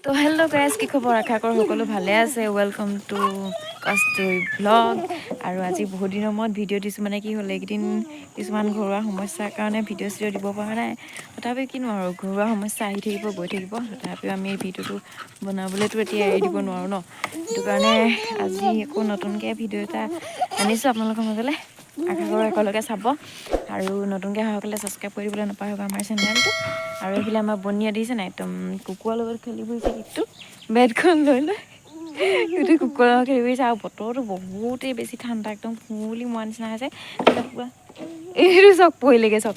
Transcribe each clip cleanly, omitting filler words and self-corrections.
তো hello' guys, কি খবৰ? আশা কৰোঁ সকলো ভালে আছে। Welcome to Kasturi blog. আৰু আজি বহুত দিনৰ মূৰত ভিডিঅ' দিছোঁ। মানে কি হ'ল, এইকেইদিন কিছুমান ঘৰুৱা সমস্যাৰ কাৰণে ভিডিঅ' চিডিঅ' দিব পৰা নাই। তথাপি কিনো আৰু, ঘৰুৱা সমস্যা আহি থাকিব গৈ থাকিব। তথাপিও আমি এই ভিডিঅ'টো বনাবলৈতো এতিয়া এৰি দিব নোৱাৰোঁ ন। সেইটো কাৰণে আজি আকৌ নতুনকৈ ভিডিঅ' এটা আনিছোঁ আপোনালোকৰ মাজলৈ। আশা কৰোঁ একেলগে চাব আৰু নতুনকৈ অহাসকলে ছাবস্ক্ৰাইব কৰি দিবলৈ নাপাহৰিব আমাৰ চেনেলটো। আৰু এইফালে আমাৰ বনীয়ে দিছে নাই, একদম কুকুৰৰ লগত খেলি ফুৰিছে। কিন্তু বেটখন লৈ লৈ গোটেই কুকুৰৰ লগত খেলি ফুৰিছে। আৰু বতৰটো বহুতেই বেছি ঠাণ্ডা, একদম কুঁৱলী মৰা নিচিনা হৈছে। পুৰা এইটো চব পৰিলেগৈ, চব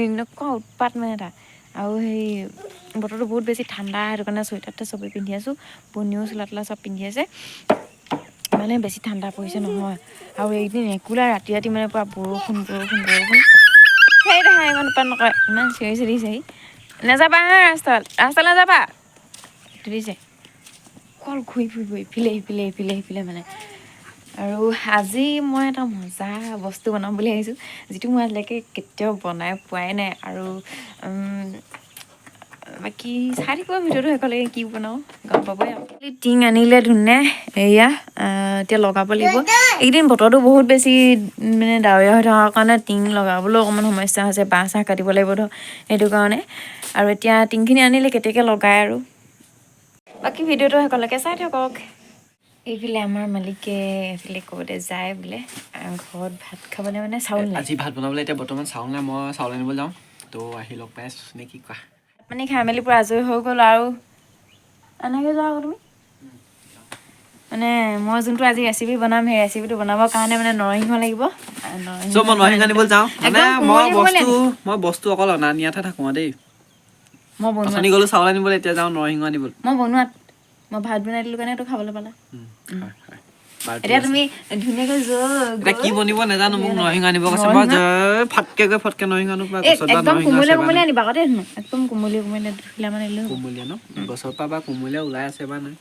এনেকুৱা উৎপাত মানে এটা। আৰু সেই বতৰটো বহুত বেছি ঠাণ্ডা, সেইটো কাৰণে চুৱেটাৰ চবেই পিন্ধি আছোঁ। বনীয়েও চোলা তোলা চব পিন্ধি আছে, মানে বেছি ঠাণ্ডা পৰিছে নহয়। আৰু এইকেইদিন ৰেগুলাৰ ৰাতি ৰাতি মানে পুৰা বৰষুণ। সেই দেখা ইমান উৎপাত নকৰে, ইমান চিঞৰি চিঞৰিছেহি। নাযাবা হা, ৰাস্তালৈ নাযাবা ধৰিছে। অকল ঘূৰি ফুৰিব ইফালে মানে। আৰু আজি মই এটা মজা বস্তু বনাম বুলি ভাবিছোঁ, যিটো মই আজিলৈকে কেতিয়াও বনাই পোৱাই নাই। আৰু বাকী চাই থাকিব ভিডিঅ'টো শেষলৈকে, কি বনাওঁ গম পাবই। টিং আনিলে ধুনে, এয়া এতিয়া লগাব লাগিব। এইকেইদিন বতৰটো বহুত বেছি মানে ডাৱৰীয়া হৈ থকাৰ কাৰণে টিং লগাবলৈও অকণমান সমস্যা হৈছে। বাঁহ চাহ কাটিব লাগিব ধৰ, সেইটো কাৰণে। আৰু এতিয়া টিংখিনি আনিলে কেতিয়াকৈ লগাই আৰু। বাকী ভিডিঅ'টো শেষলৈকে চাই থাকক। এইফালে আমাৰ মালিকে এইফালে ক'বতে যায় বোলে ঘৰত ভাত খাবলৈ, মানে চাউল নাই। আজি ভাত বনাবলৈ এতিয়া বৰ্তমান চাউল নাই, মই চাউল আনিব যাওঁ। তো আহি লগ পাই আছোঁ নে কি কোৱা? মানে খাই মেলি পূৰা আজৰি হৈ গ'ল আৰু। এনেকৈ যোৱা আকৌ তুমি। মানে মই যোনটো আজি ৰেচিপি বনাম, সেই ৰেচিপিটো বনাবৰ কাৰণে মানে নৰসিংহ লাগিব। মই নৰসিংহ আনিবলৈ যাওঁ। মানে মই বস্তু অকল অনা নিয়াতহে থাকোঁ দেই। মই বনোৱাত অথনি গ'লো চাউল আনিবলৈ, এতিয়া যাওঁ নৰসিংহ আনিবলৈ। মই ভাত বনাই দিলোঁ কাৰণে তো খাবলৈ পালা। হয় বাৰু, ঠিক এতিয়া আছে। তুমি ধুনীয়াকৈ এতিয়া কি বনিব নাজানো, মোক নৰসিংহ আনিব কৈছে। মই ফটকে নৰসিংহ আনো, এই গছত বা একদম নৰসিংহ আছে কোমলীয়া বা নাই। কোমলীয়া আনিবা আকৌ দেই, একদম কোমলীয়া দুখিলামান আনিলেই হ'ব। কোমলীয়া ন, গছৰ পৰা বা কোমলীয়া ওলাই আছে বা নাই।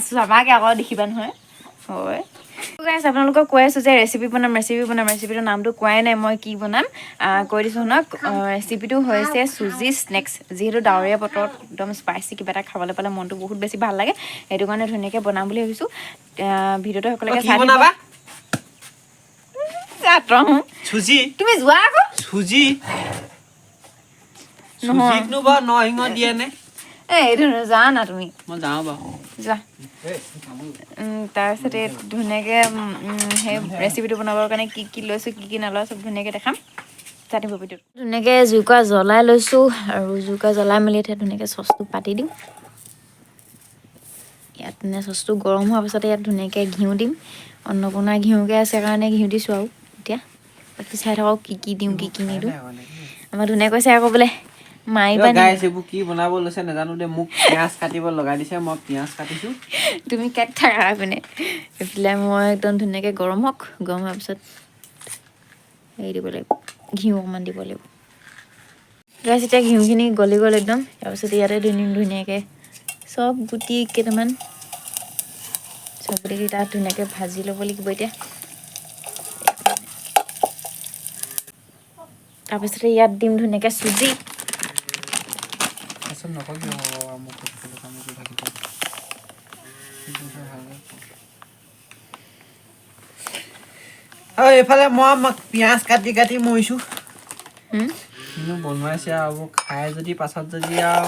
চাবাগে আকৌ, দেখিবা নহয়। হয় আপোনালোকক কৈ আছোঁ যে ৰেচিপিটোৰ নামটো কোৱাই নাই মই, কি বনাম কৈ দিছোঁ শুনক। ৰেচিপিটো হৈছে চুজি স্নেক্স। যিহেতু ডাৱৰীয়া বতৰত একদম স্পাইচি কিবা এটা খাবলৈ পালে মনটো বহুত বেছি ভাল লাগে। সেইটো কাৰণে ধুনীয়াকৈ বনাম বুলি ভাবিছোঁ। ভিডিঅ'টো সকলোকে কি চাই থাকিব। বনাবা? চুজি তুমি যোৱা আকৌ। নহয় চুজিতনো বাৰু নৰসিংহ দিয়ে নে? এইটো যোৱা না তুমি। মই যাওঁ বাৰু। যোৱা। তাৰপিছতে ধুনীয়াকৈ সেই ৰেচিপিটো বনাবৰ কাৰণে কি কি লৈছোঁ, কি কি নলওঁ, চব ধুনীয়াকৈ দেখাম। চাই থাকিব ভিডিঅ'টো। ধুনীয়াকৈ জুইকুৰা জ্বলাই লৈছোঁ, আৰু জুইকুৰা জ্বলাই মেলি এতিয়া ধুনীয়াকৈ চচটো পাতি দিম। ইয়াত মানে চচটো গৰম হোৱাৰ পাছতে ইয়াত ধুনীয়াকৈ ঘিউ দিম। অন্নপূৰ্ণা ঘিউকৈ আছে কাৰণে ঘিউ দিছোঁ আৰু। এতিয়া বাকী চাই থাকক কি কি দিওঁ, কি কি নিদিওঁ। আমাৰ ধুনীয়া কৈছে আকৌ বোলে মাৰিবা নেকি। গাইছ এইবোৰ কি বনাব লৈছে নাজানো দেই। মোক পিঁয়াজ কাটিব লগাই দিছে, মই পিঁয়াজ কাটিছোঁ। তুমি কাটি থাকা পিনে। এইফালে মই একদম ধুনীয়াকৈ গৰম হোৱাৰ পিছত হেৰি দিব লাগিব, ঘিউ অকণমান দিব লাগিব। গাইছ এতিয়া ঘিউখিনি গলি গ'ল একদম। তাৰপিছত ইয়াতে দি দিম ধুনীয়াকৈ চব গুটি কেইটামান। চব গুটি তাত ধুনীয়াকৈ ভাজি ল'ব লাগিব এতিয়া। তাৰপিছতে ইয়াত দিম ধুনীয়াকৈ চুজি। এইফালে মই পিঁয়াজ কাটি কাটি মৰিছোঁ। কিন্তু বনোৱাইছে আৰু খাই যদি পাছত যদি আৰু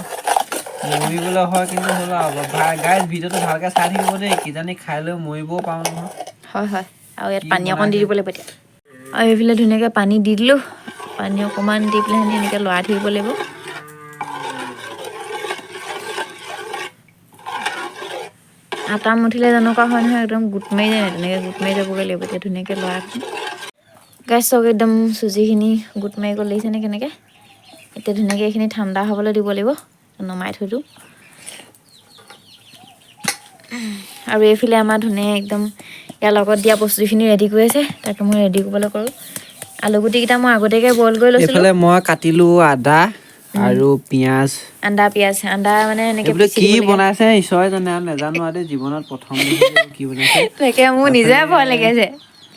মৰিবলৈ হয়, কিন্তু হ'ল আৰু গাইজ ভিডিঅ'টো ভালকৈ চাই থাকিব দেই। কিজানি খাই লৈ মৰিবও পাৰোঁ নহয়। হয়। আৰু ইয়াত পানী অকণ দি দিব লাগিব এতিয়া। আৰু এইফালে ধুনীয়াকৈ পানী দি দিলোঁ। পানী অকণমান দি পেলাই এনেকৈ লৰাই থাকিব লাগিব। আটা মুঠিলে যেনেকুৱা হয় নহয়, একদম গোট মাৰি যায় নাই, তেনেকৈ গোট মাৰি যাবগৈ লাগিব। এতিয়া ধুনীয়াকৈ লৰাই দিম। গাইছ চব একদম চুজিখিনি গোট মাৰি গ'ল, দেখিছেনে কেনেকৈ। এতিয়া ধুনীয়াকৈ এইখিনি ঠাণ্ডা হ'বলৈ দিব লাগিব, নমাই থৈ দিওঁ। আৰু এইফালে আমাৰ ধুনীয়া একদম ইয়াৰ লগত দিয়া বস্তুখিনি ৰেডি কৰি আছে, তাকে মই ৰেডি কৰিবলৈ কৰোঁ। আলুগুটিকেইটা মই আগতীয়াকৈ বইল কৰি লৈছিলোঁ। এইফালে মই কাটিলোঁ আদা আৰু পিঁয়াজ। আদা মানে এনেকৈ এইবোলে পিচি কি দিবলগীয়া। বনাইছে ঈশ্বৰে জানে আৰু, নাজানো আৰু দেই। জীৱনত প্ৰথম দেখিছোঁ কি বনাইছে। তাকে মোৰ নিজে ভয় লাগিছে,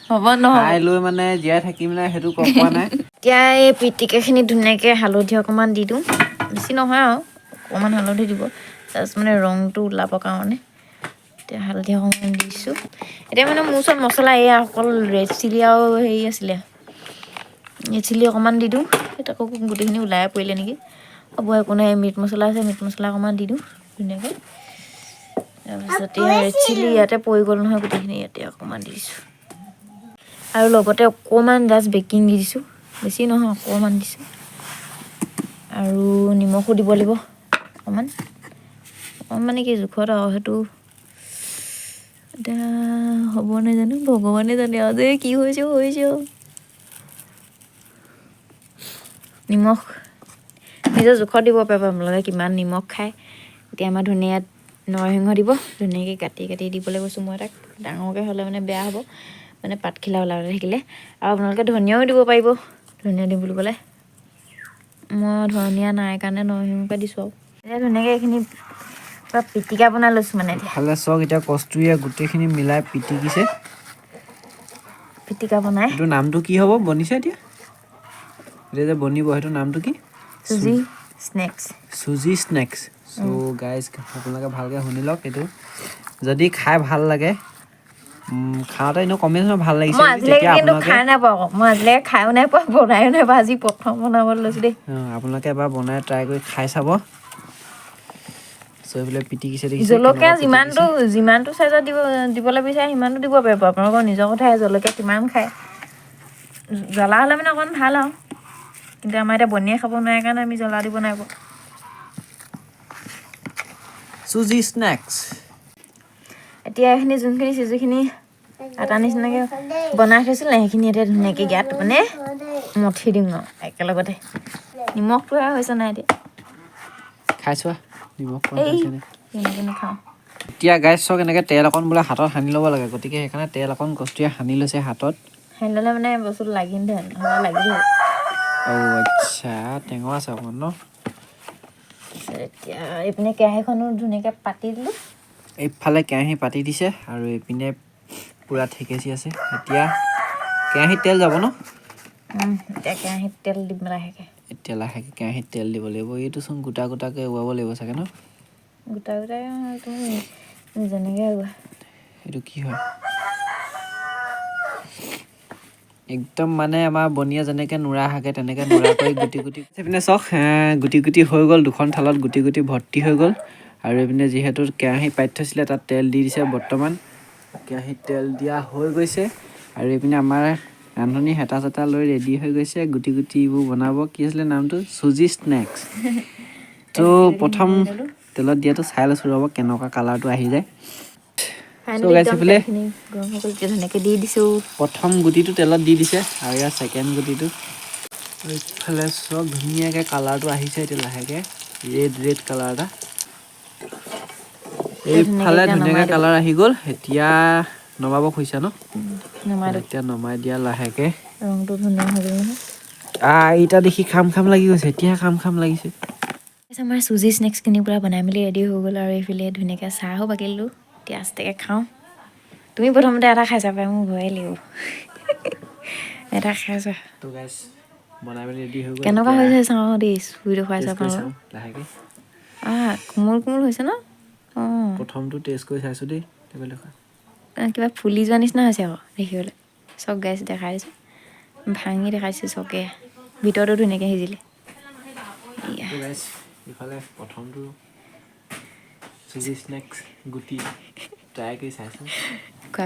হ'ব নহ'ব। খাই লৈ মানে জীয়াই থাকিম নাই সেইটো গম পোৱা নাই। এতিয়া এই পিটিকাখিনি ধুনীয়াকৈ হালধি অকণমান দি দিওঁ, বেছি নহয় আৰু অকণমান হালধি দিব। জাষ্ট মানে ৰংটো ওলাবৰ কাৰণে এতিয়া হালধি অকণমান দিছোঁ এতিয়া মানে মোৰ ওচৰত মছলা এয়া অকল ৰেড চিলি আৰু হেৰি আছিলে ৰেড চিলি অকণমান দি দিওঁ এতিয়া আকৌ গোটেইখিনি ওলাই পৰিলে নেকি হ'ব একো নাই মিট মছলা আছে মিট মছলা অকণমান দি দিওঁ ধুনীয়াকৈ তাৰপিছত ৰেড চিলি ইয়াতে পৰি গ'ল নহয় গোটেইখিনি ইয়াতে অকণমান দি দিছোঁ আৰু লগতে অকণমান জাষ্ট বেকিং দি দিছোঁ বেছি নহয় অকণমান দিছোঁ আৰু নিমখো দিব লাগিব অকণমান মানে কি জোখত আৰু সেইটো এতিয়া হ'ব নাই জানো ভগৱানে জানে আৰু যে কি হৈছে নিমখ নিজৰ জোখত দিব পাৰিব আপোনালোকে কিমান নিমখ খায় এতিয়া আমাৰ ধুনীয়া নৰসিংহ দিব ধুনীয়াকৈ কাটি দিবলৈ কৈছোঁ মই তাক ডাঙৰকৈ হ'লে মানে বেয়া হ'ব মানে পাতখিলা ওলাই থাকিলে আৰু আপোনালোকে ধনিয়াও দিব পাৰিব ধনিয়া দিম বুলি ক'লে মই ধনিয়া নাই কাৰণে নৰসিংহকে দিছোঁ আৰু এতিয়া ধুনীয়াকৈ এইখিনি পুৰা পিটিকা বনাই লৈছোঁ মানে ভালে চাওক এতিয়া কষ্টুৰিয়ে গোটেইখিনি মিলাই পিটিকিছে পিটিকা বনাই এইটো নামটো কি হ'ব বনিছে এতিয়া যে বনিব সেইটো নামটো কি চুজি স্নেক্স চুজি স্নেক্স চ' গাইজ আপোনালোকে ভালকৈ শুনি লওক এইটো যদি খাই ভাল লাগে খাওঁতে এনেও কমেই ভাল লাগিছে মই আজিলৈকে কিন্তু খাই নাই পোৱা আকৌ মই আজিলৈকে খায়ো নাই পোৱা বনায়ো নাই পোৱা আজি প্ৰথম বনাবলৈ লৈছোঁ দেই আপোনালোকে এবাৰ বনাই ট্ৰাই কৰি খাই চাব চ' এইফালে পিটিকিছে দেখিছে জলকীয়া যিমানটো চাইজত দিবলৈ বিচাৰে সিমানটো দিব পাৰিব আপোনালোকৰ নিজৰ কথাই জলকীয়া কিমান খায় জ্বলা হ'লে মানে অকণমান ভাল আৰু কিন্তু আমাৰ এতিয়া বনিয়ে খাব নোৱাৰে কাৰণে আমি জ্বলা দিব নাই পোৱা চুজি স্নেক্স এতিয়া এইখিনি যোনখিনি চুজিখিনি আটা নিচিনাকৈ বনাই থৈছিল নাই সেইখিনি এতিয়া ধুনীয়াকৈ গাত মানে মঠি দিম আৰু একেলগতে নিমখটো হৈছে নাই এতিয়া খাই চোৱা নিমখ এই কেনেকৈ নাখাওঁ এতিয়া গাইজ চাওক এনেকৈ তেল অকণ বোলে হাতত সানি ল'ব লাগে গতিকে সেইকাৰণে তেল অকণ কষ্টুৰিয়ে সানি লৈছে হাতত সানি ল'লে মানে বস্তুটো লাগি ধৰে আচ্ছা টেঙৰ আছে অকণমান ন এতিয়া এইপিনে কেৰাহীখনো ধুনীয়াকৈ পাতি দিলোঁ এইফালে কেৰাহী পাতি দিছে আৰু এইপিনে পূৰা থেকেচি আছে এতিয়া কেৰাহীত তেল যাব ন এতিয়া কেৰাহীত তেল দিম লাহেকৈ এতিয়া লাহেকৈ কেৰাহীত তেল দিব লাগিব এইটোচোন গোটা গোটাকৈ উৱাব লাগিব চাগে ন গোটা তুমি যেনেকৈ এইটো কি হয় একদম মানে আমাৰ বনিয়া যেনেকৈ নোৰা হাগে তেনেকৈ নোৰা কৰি গুটি সেইপিনে চাওক গুটি হৈ গ'ল দুখন থালত গুটি ভৰ্তি হৈ গ'ল আৰু এইপিনে যিহেতু কেৰাহী পাতি থৈছিলে তাত তেল দি দিছে বৰ্তমান কেৰাহীত তেল দিয়া হৈ গৈছে আৰু এইপিনে আমাৰ ৰান্ধনি হেতা চেতা লৈ ৰেডি হৈ গৈছে গুটিবোৰ বনাব কি আছিলে নামটো চুজি স্নেক্স ত' প্ৰথম তেলত দিয়াটো চাই লৈছোঁ ৰ'ব কেনেকুৱা কালাৰটো আহি যায় চ' গাইছ এইফালে ধুনীয়াকৈ দি দিছোঁ প্ৰথম গুটিটো তেলত দি দিছে আৰু ইয়াৰ ছেকেণ্ড গুটিটো এইফালে চব ধুনীয়াকৈ কালাৰটো আহিছে এতিয়া লাহেকৈ ৰেড কালাৰ এটা এইফালে ধুনীয়াকৈ কালাৰ আহি গ'ল এতিয়া নমাব খুজিছা ন এতিয়া নমাই দিয়া লাহেকৈ ৰংটো ধুনীয়া হৈ গ'ল নহয় এইটা দেখি খাম লাগি গৈছে এতিয়া খাম লাগিছে আমাৰ চুজি স্নেক্সখিনি পূৰা বনাই মেলি ৰেডি হৈ গ'ল আৰু এইফালে ধুনীয়াকৈ চাহো বাকিলোঁ এতিয়া আস্তেকৈ খাওঁ তুমি প্ৰথমতে এটা খাই চাবা মোৰ ভয়ে লাগিব এটা খাইছা বনাই মেলি ৰেডি হৈ গ'ল কেনেকুৱা হৈছে চাওঁ দেই চুইটো খুৱাই চাওঁ লাহেকৈ কোমল হৈছে ন অঁ প্ৰথমটো টেষ্ট কৰি চাইছোঁ দেই কিবা ফুলি যোৱা নিচিনা হৈছে আকৌ দেখিবলৈ চব গাইছ দেখাই দিছোঁ ভাঙি দেখাইছোঁ চকে ভিতৰতো ধুনীয়াকৈ সিজিলে ইফালে প্ৰথমটো চুজি স্নেক্স গুটি ট্ৰাই কৰি চাইছোঁ কোৱা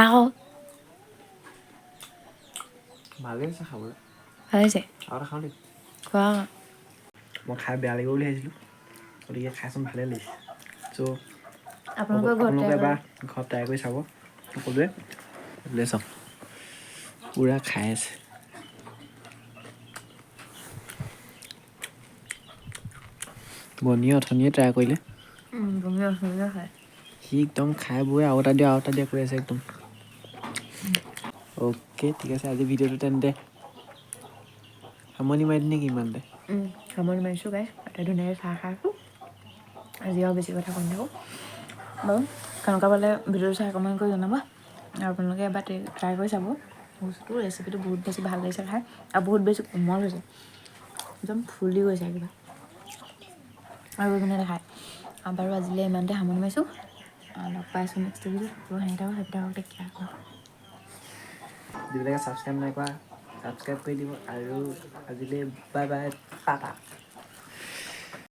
আকৌ ভালেই হৈছে খাবলৈ ভাল হৈছে আৰু খাওঁ দেই কোৱা মই খাই বেয়া লাগিব বুলি ভাবিছিলোঁ গতিকে খাইচোন ভালেই লাগিছে চ' আপোনালোকে এবাৰ ঘৰত ট্ৰাই কৰি চাব সকলোৱে বোলে চাওক পূৰা খাই আছে বনিয়ে অথনিয়ে ট্ৰাই কৰিলে সি একদম খাই বৈ আৰু এটা দিয়া কৰি আছে একদম অ'কে ঠিক আছে আজি ভিডিঅ'টো তেন্তে সামৰণি মাৰি দিম নেকি ইমানতে সামৰণি মাৰিছোঁ গাইছ তাতে ধুনীয়াকৈ চাহ খাইছোঁ আজি আৰু বেছি কথা কৈ নাথাকোঁ বাৰু কেনেকুৱা পালে ভিডিঅ'টো চাই কমেণ্ট কৰি জনাবা আৰু আপোনালোকে এবাৰ ট্ৰাই কৰি চাব বস্তুটো ৰেচিপিটো বহুত বেছি ভাল লাগিছে খাই আৰু বহুত বেছি কোমল হৈছে একদম ফুলি গৈছে কিবা আৰু মানে দেখায় বাৰু আজিলৈ ইমানতে সামৰণি মাৰিছোঁ লগ পাইছোঁ নেক্সট ভিডিঅ'ত যিবিলাকে ছাবস্ক্ৰাইব নাই কৰা ছাবস্ক্ৰাইব কৰি দিব আৰু আজিলৈ বাই বাই টাটা